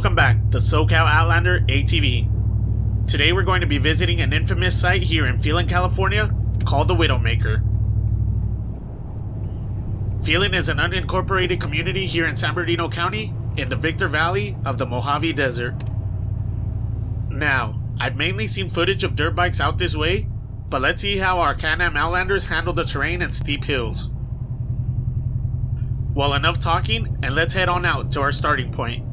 Welcome back to SoCal Outlander ATV. Today we're going to be visiting an infamous site here in Phelan, California called the Widowmaker. Phelan is an unincorporated community here in San Bernardino County in the Victor Valley of the Mojave Desert. Now, I've mainly seen footage of dirt bikes out this way, but let's see how our Can-Am Outlanders handle the terrain and steep hills. Well, enough talking, and let's head on out to our starting point.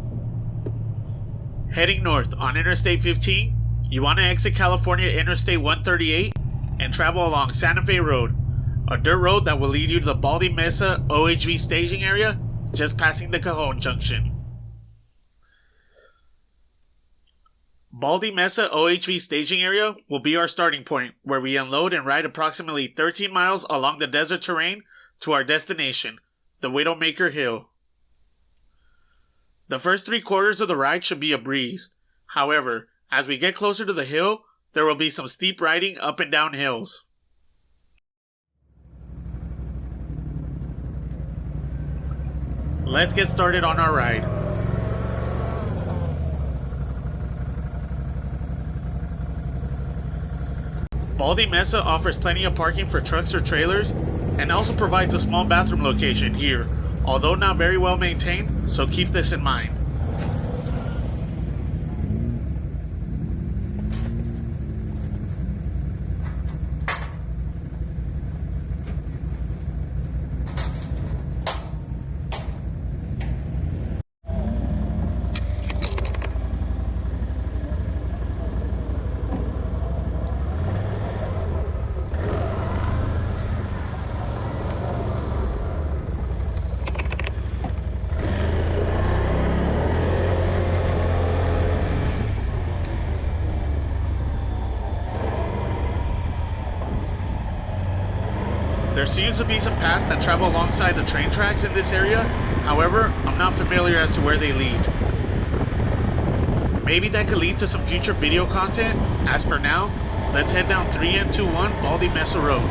Heading north on Interstate 15, you want to exit California Interstate 138 and travel along Santa Fe Road, a dirt road that will lead you to the Baldy Mesa OHV staging area just passing the Cajon Junction. Baldy Mesa OHV staging area will be our starting point, where we unload and ride approximately 13 miles along the desert terrain to our destination, the Widowmaker Hill. The first 3/4 of the ride should be a breeze. However, as we get closer to the hill, there will be some steep riding up and down hills. Let's get started on our ride. Baldy Mesa offers plenty of parking for trucks or trailers, and also provides a small bathroom location here, although not very well maintained, so keep this in mind. There seems to be some paths that travel alongside the train tracks in this area, however, I'm not familiar as to where they lead. Maybe that could lead to some future video content. As for now, let's head down 3N21 Baldy Mesa Road.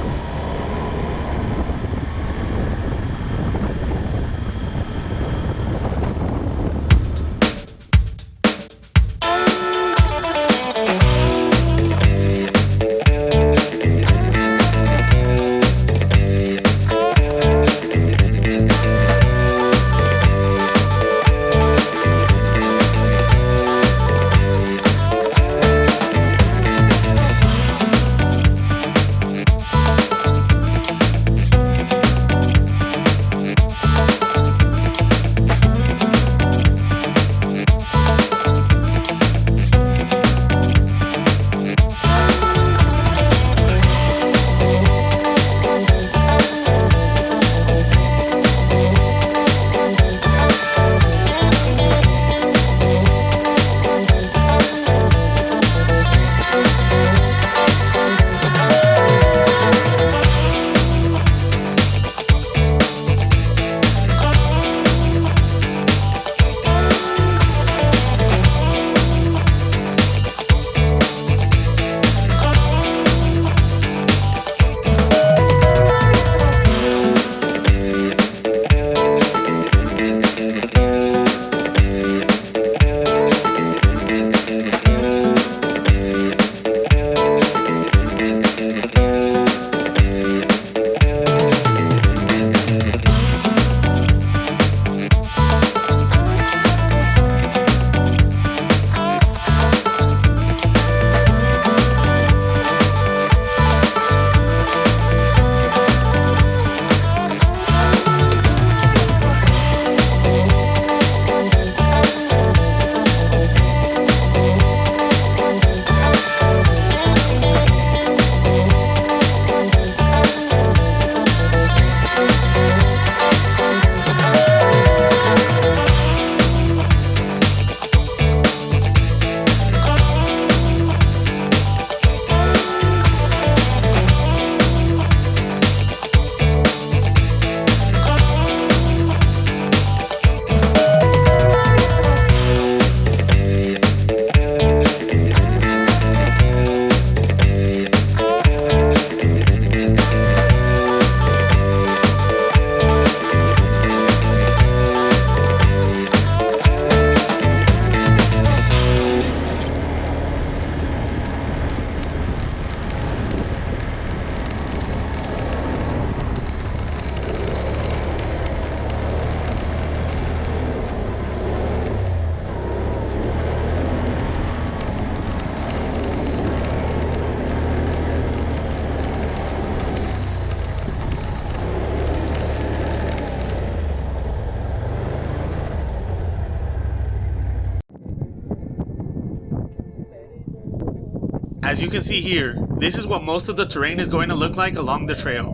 As you can see here, this is what most of the terrain is going to look like along the trail.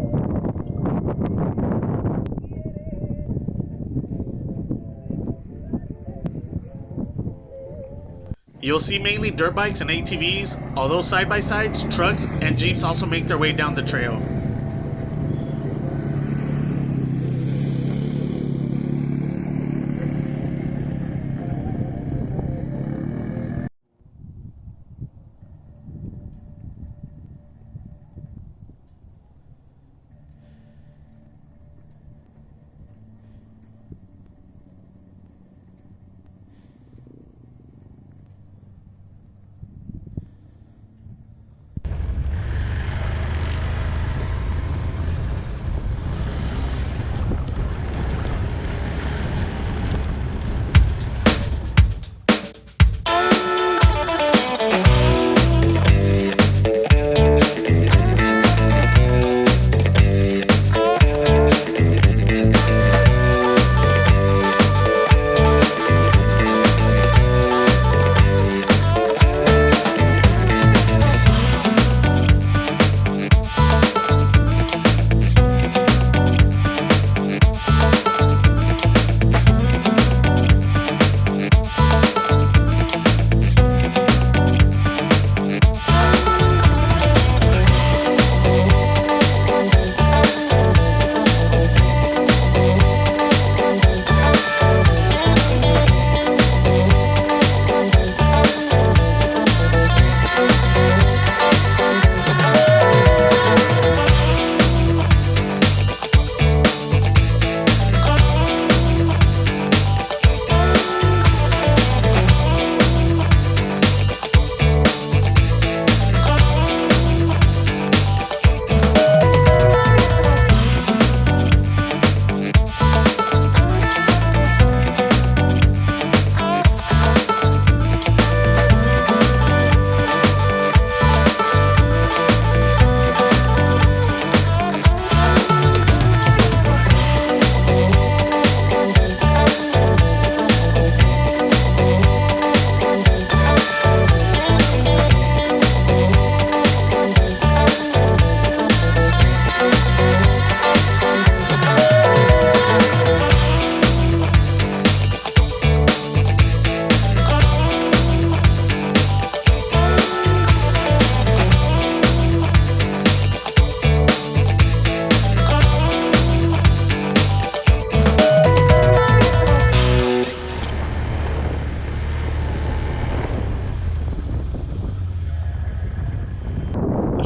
You'll see mainly dirt bikes and ATVs, although side-by-sides, trucks, and jeeps also make their way down the trail.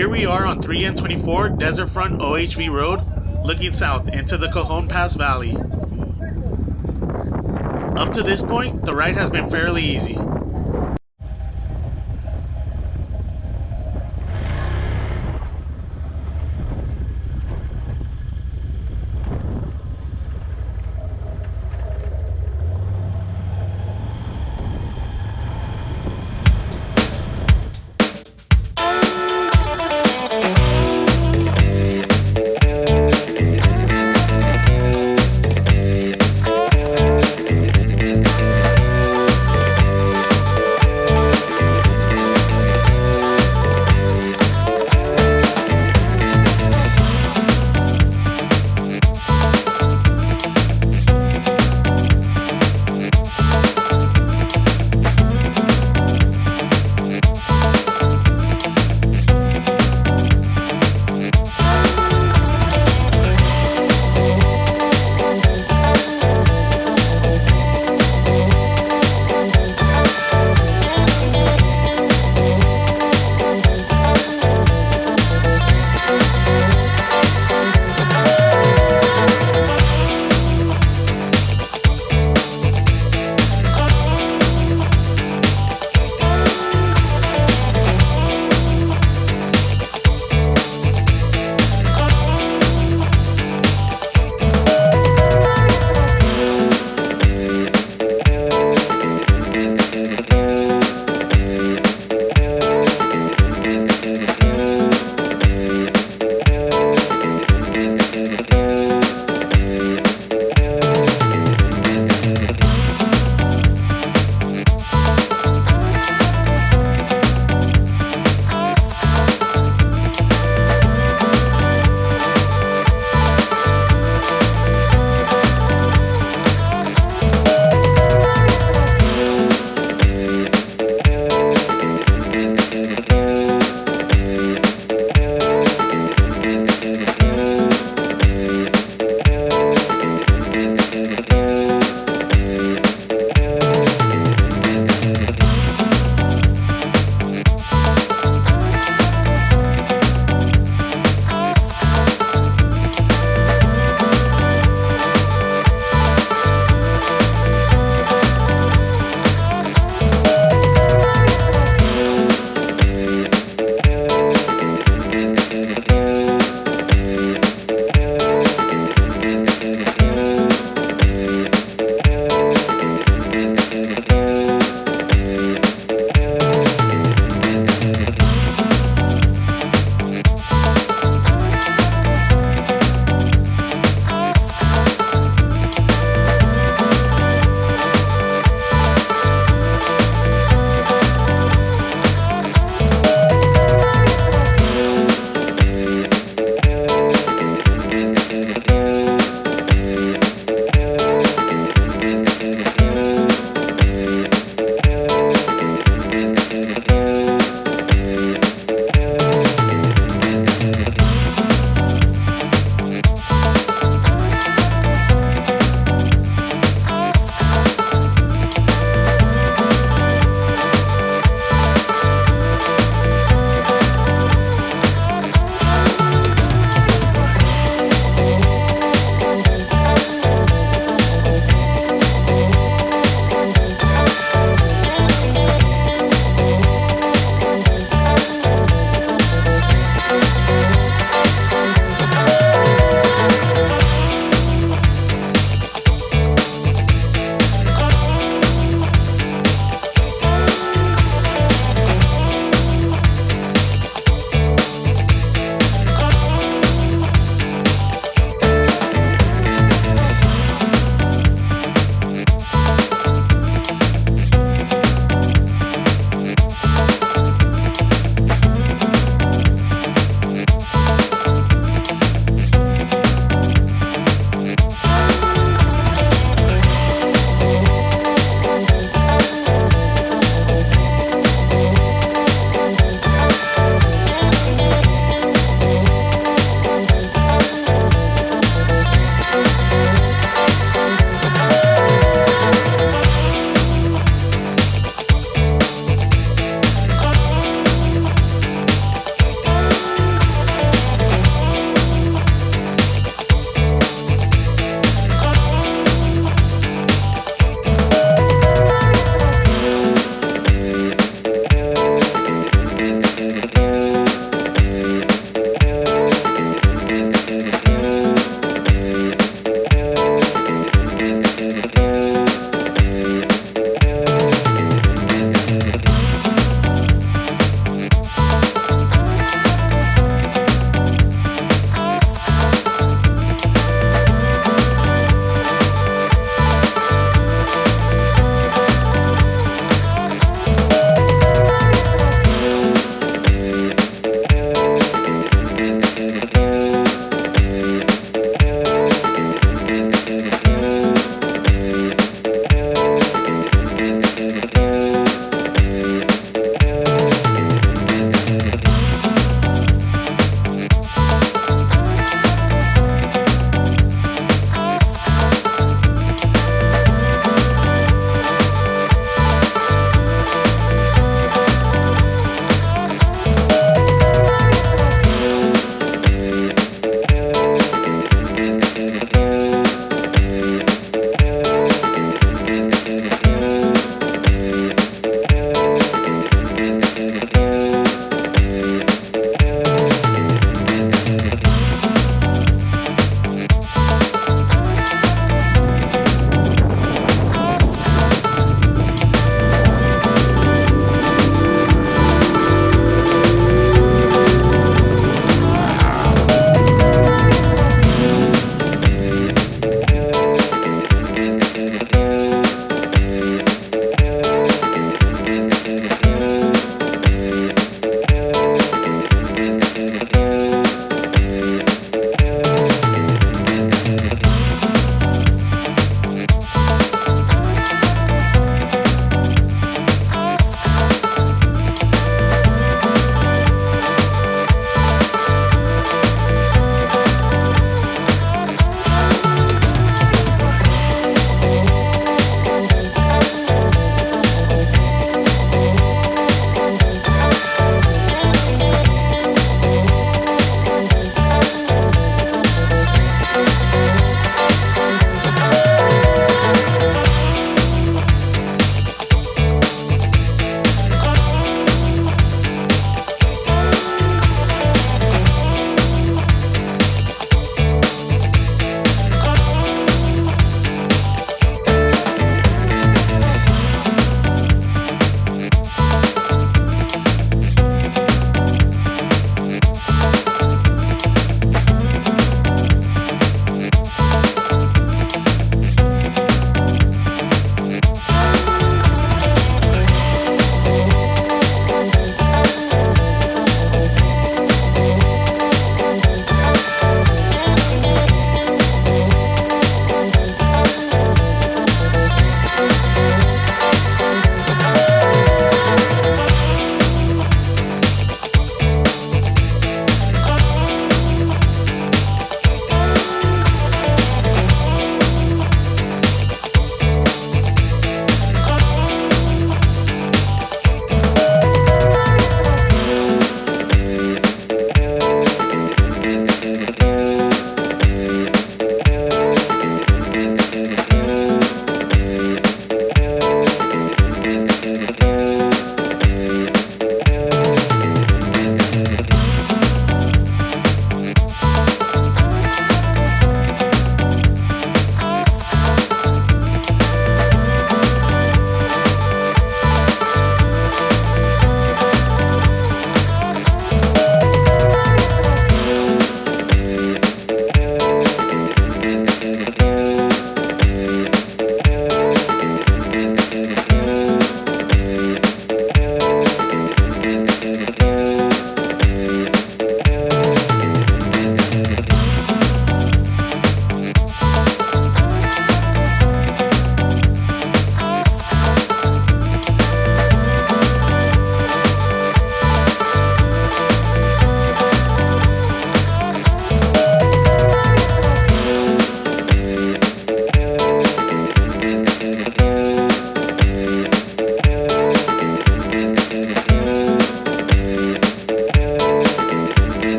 Here we are on 3N24 Desert Front OHV Road, looking south into the Cajon Pass Valley. Up to this point, the ride has been fairly easy.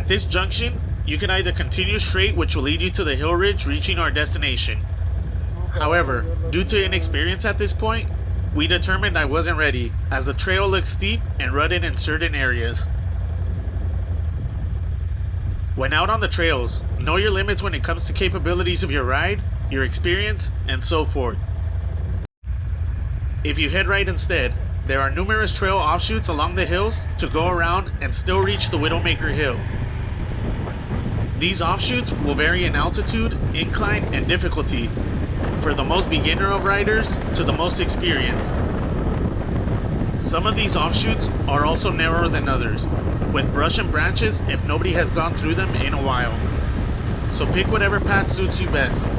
this junction, you can either continue straight, which will lead you to the hill ridge, reaching our destination. However, due to inexperience at this point, we determined I wasn't ready, as the trail looks steep and rutted in certain areas. When out on the trails, know your limits when it comes to capabilities of your ride, your experience, and so forth. If you head right instead, there are numerous trail offshoots along the hills to go around and still reach the Widowmaker Hill. These offshoots will vary in altitude, incline, and difficulty, for the most beginner of riders to the most experienced. Some of these offshoots are also narrower than others, with brush and branches if nobody has gone through them in a while. So pick whatever path suits you best.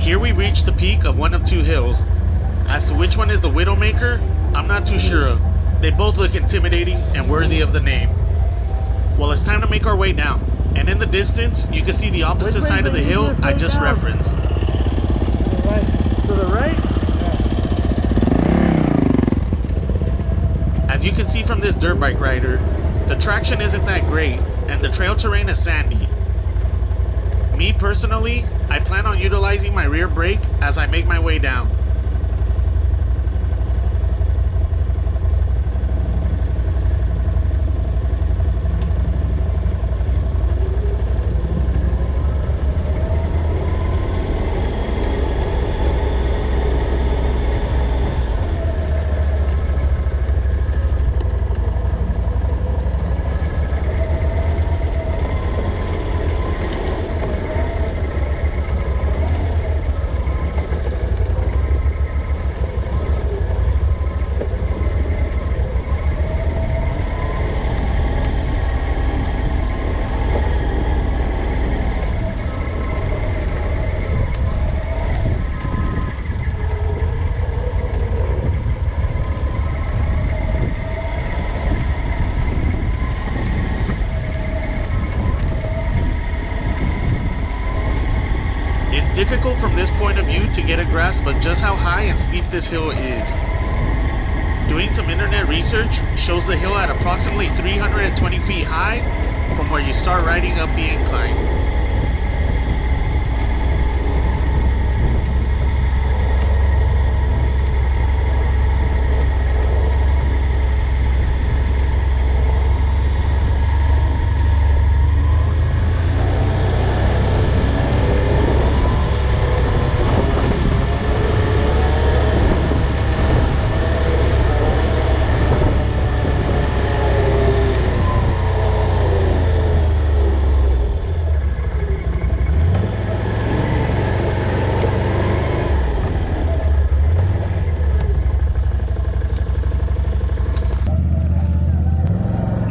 Here we reach the peak of one of two hills. As to which one is the Widowmaker, I'm not too sure of. They both look intimidating and worthy of the name. Well, it's time to make our way down. And in the distance, you can see the opposite side of the hill I just referenced. To the right? As you can see from this dirt bike rider, the traction isn't that great, and the trail terrain is sandy. Me personally, I plan on utilizing my rear brake as I make my way down. Difficult from this point of view to get a grasp of just how high and steep this hill is. Doing some internet research shows the hill at approximately 320 feet high from where you start riding up the incline.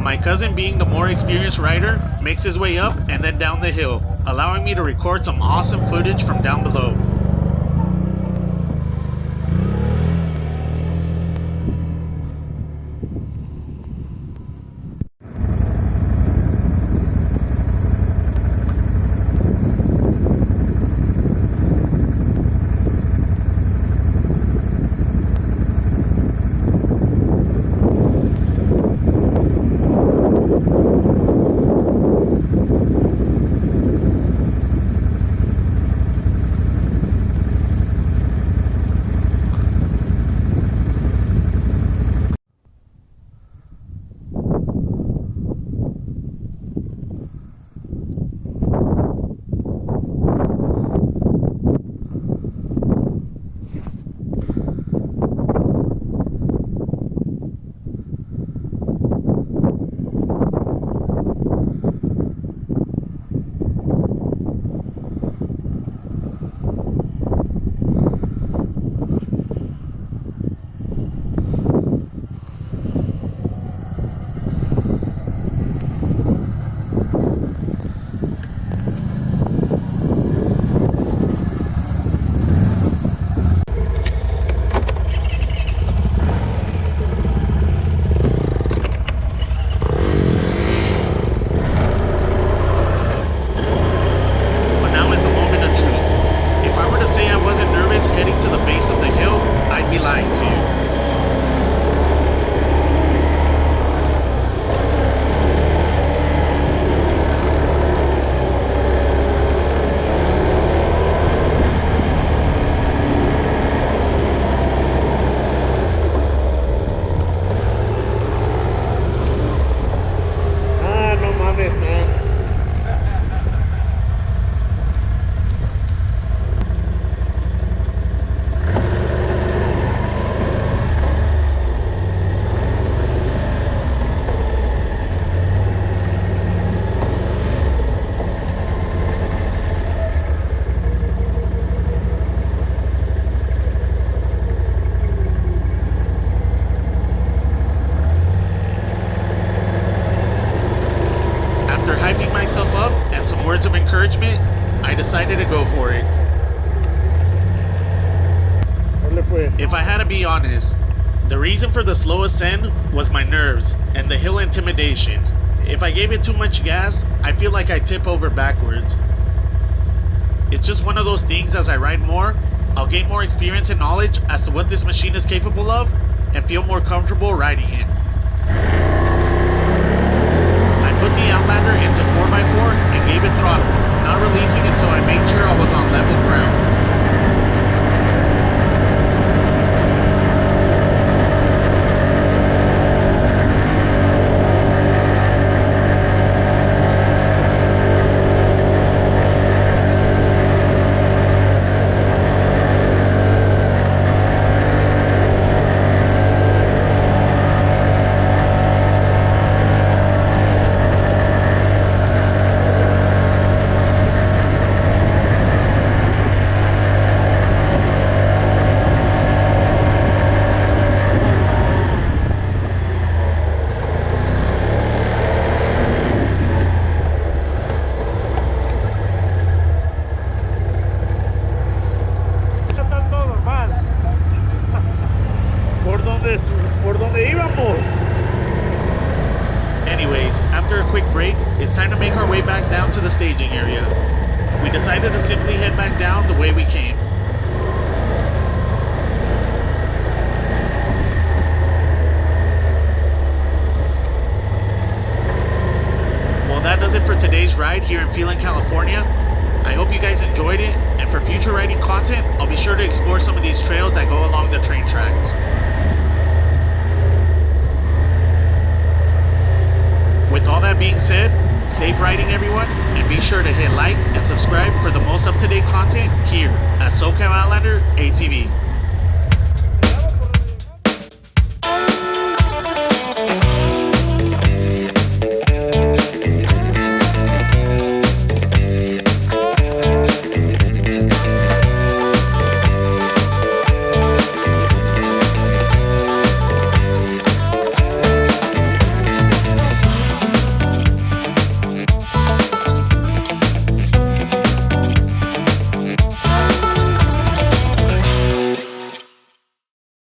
My cousin, being the more experienced rider, makes his way up and then down the hill, allowing me to record some awesome footage from down below. If I had to be honest, the reason for the slow ascent was my nerves and the hill intimidation. If I gave it too much gas, I feel like I tip over backwards. It's just one of those things. As I ride more, I'll gain more experience and knowledge as to what this machine is capable of and feel more comfortable riding it. I put the Outlander into 4x4 and gave it throttle, not releasing until I made sure I was on level ground. Por donde íbamos. Anyways, after a quick break, it's time to make our way back down to the staging area. We decided to simply head back down the way we came. Well, that does it for today's ride here in Phelan, California. I hope you guys enjoyed it, and for future riding content, I'll be sure to explore some of these trails that go along the train tracks. With all that being said, safe riding everyone, and be sure to hit like and subscribe for the most up-to-date content here at SoCal Outlander ATV.